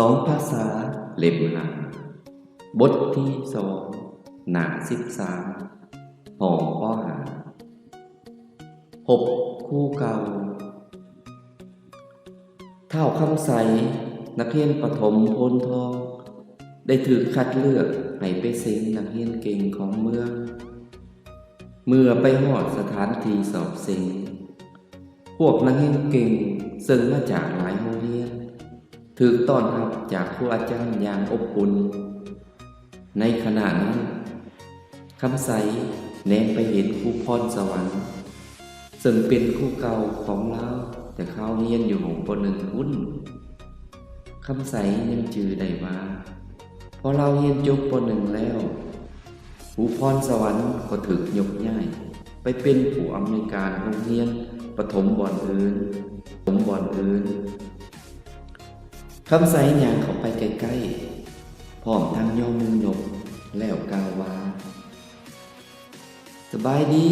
สองภาษาเล่มหาบทที่สองหน้า13ห้องข้อหาพบคู่เก่าเท่าคำใสนักเรียนประถมโพนทองได้ถือคัดเลือกให้ไปเซ็นนักเรียนเก่งของเมืองเมื่อไปหอดสถานที่สอบเซ็นพวกนักเรียนเก่งซึ่งมาจากหลายโรงเรียนถูกต้อนรับจากครูอาจารย์อย่างอบอุ่นในขณะนั้นคำใสแนมไปเห็นครูพรสวรรค์ซึ่งเป็นครูเก่าของเราแต่เขาเรียนอยู่ของป .1 หุ้นคำใสยังจื่อได้ว่าพอเราเรียนจบป .1 แล้วครูพรสวรรค์ก็ถูกยกย้ายไปเป็นผู้อำนวยการโรงเรียนประถมบ่อนอื่นคำใสย่างเข้าไปใกล้ๆพร้อมทั้งย่อมือยกแล้วกล่าวว่าสบายดี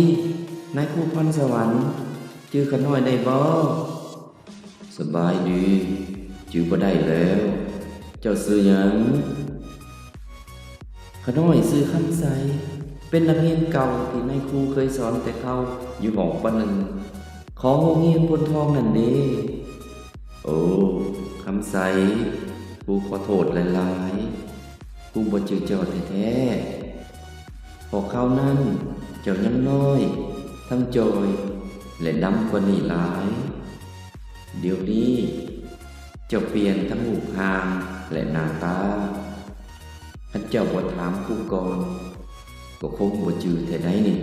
นายครูพรสวรรค์ชื่อขน้อยได้บ่สบายดีชื่อบ่ได้แล้วเจ้าชื่อหยังขน้อยชื่อคำใสเป็นนักเรียนเก่าที่นายครูเคยสอนแต่เขาอยู่หอป .1 ของโรงเรียนพลทองนั่นเด้โอ้คำใสครูขอโทษหลายๆครูบ่จือเจ้าแท้ๆพอเขานั้นเจ้ายังน้อยทั้งจอยและดำกว่านี้หลายเดี๋ยวนี้เจ้าเปลี่ยนทั้งรูปร่างและหน้าตาคันเจ้าบ่ถามครูก่อนก็คงบ่จือแท้ใดนี่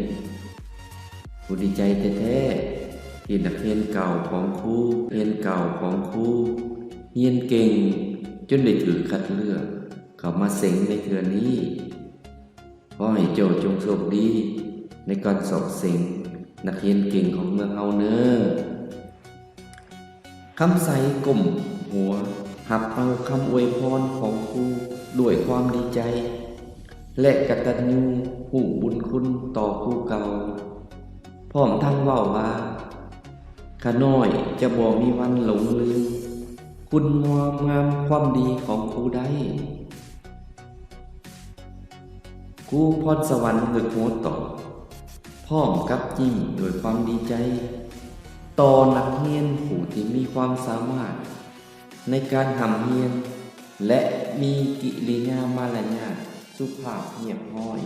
ครูดีใจแท้ๆที่นักเรียนเก่าของครูเรียนเก่งจนได้ถือคัดเลือกเข้ามาเซ็งในเทื่อนี้ขอให้เจ้าจงโชคดีในการสอบเซ็งนักเรียนเก่งของเมืองเฮาเน้อคำใสก้มหัวหับเอาคำอวยพรของครูด้วยความดีใจและกตัญญูผู้บุญคุณต่อครูเก่าพร้อมทั้งเว้าว่าข้าน้อยจะบ่มีวันหลงลืมคุณงามความดีของครูได้ครูพรสวรรค์นึกหัวต่อพร้อมกับยิ้มด้วยความดีใจต่อนักเรียนผู้ที่มีความสามารถในการทำเรียนและมีกิริยามารยาทสุภาพเรียบร้อย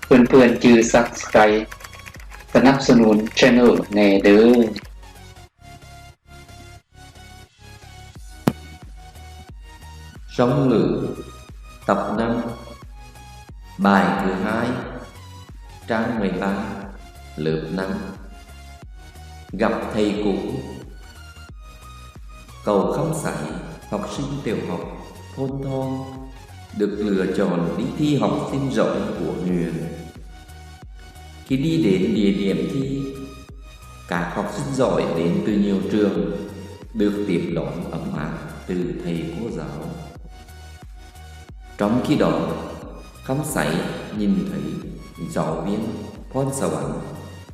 เพื่อนๆจือซับสไครบ์สนับสนุนช่องแน่เด้อsóng ngự tập 5 bài thứ 2 trang 13 lớp 5 gặp thầy cũ cầu Khâm Sải học sinh tiểu học Thôn Thon được lựa chọn đi thi học sinh giỏi của huyện. Khi đi đến địa điểm thi, các học sinh giỏi đến từ nhiều trường được tiếp đón ấm áp từ thầy cô giáo. Trong khi đó, Khâm Sải nhìn thấy giáo viên Pon Sà Văn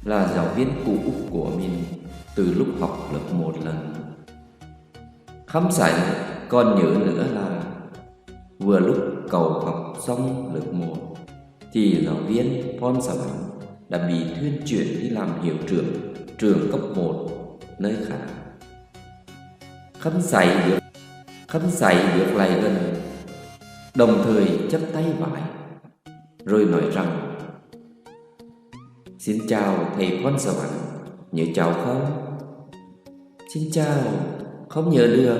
là giáo viên cũ của mình từ lúc học lớp 1 lần. Khâm Sải còn nhớ nữa là vừa lúc cậu học xong lớp 1 thì giáo viên Pon Sà Văn đã bị thuyên chuyển đi làm hiệu trưởng trường cấp 1 nơi khác. Khâm Sải bước lại gần, đồng thời chắp tay vái rồi nói rằng: "Xin chào thầy Pon Sà Văn, nhớ cháu không?" "Xin chào, không nhớ được,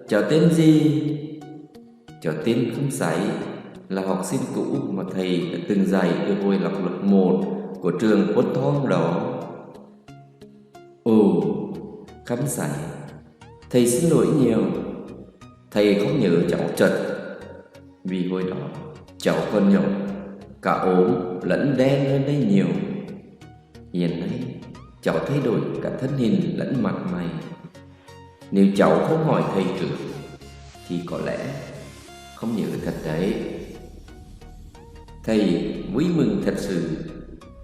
cháu tên gì?" "Cháu tên Khâm Sải, là học sinh cũ mà thầy đã từng dạy từ hồi học lớp 1 của trường Pon Thong đó." "Ồ, Khâm Sải, thầy xin lỗi nhiều, thầy không nhớ cháu chật. Vì hồi đó cháu còn nhỏ, cả ốm lẫn đen hơn đây nhiều. Hiện nay cháu thay đổi cả thân hình lẫn mặt mày. Nếu cháu không hỏi thầy trước thì có lẽ không nhớ thật đấy. Thầy vui mừng thật sự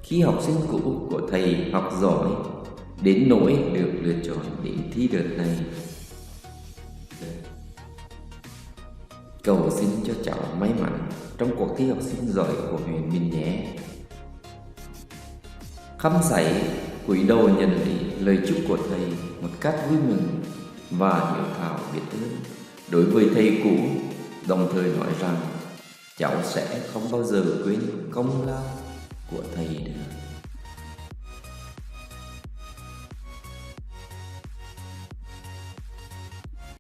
khi học sinh cũ của thầy học giỏi đến nỗi được lựa chọn đến thi đợt này. Cầu xin cho cháu may mắn trong cuộc thi học sinh giỏi của huyện mình nhé. Khâm sảy cúi đầu nhận lấy lời chúc của thầy một cách vui mừng và hiếu thảo biết ơn đối với thầy cũ, đồng thời nói rằng cháu sẽ không bao giờ quên công lao của thầy nữa.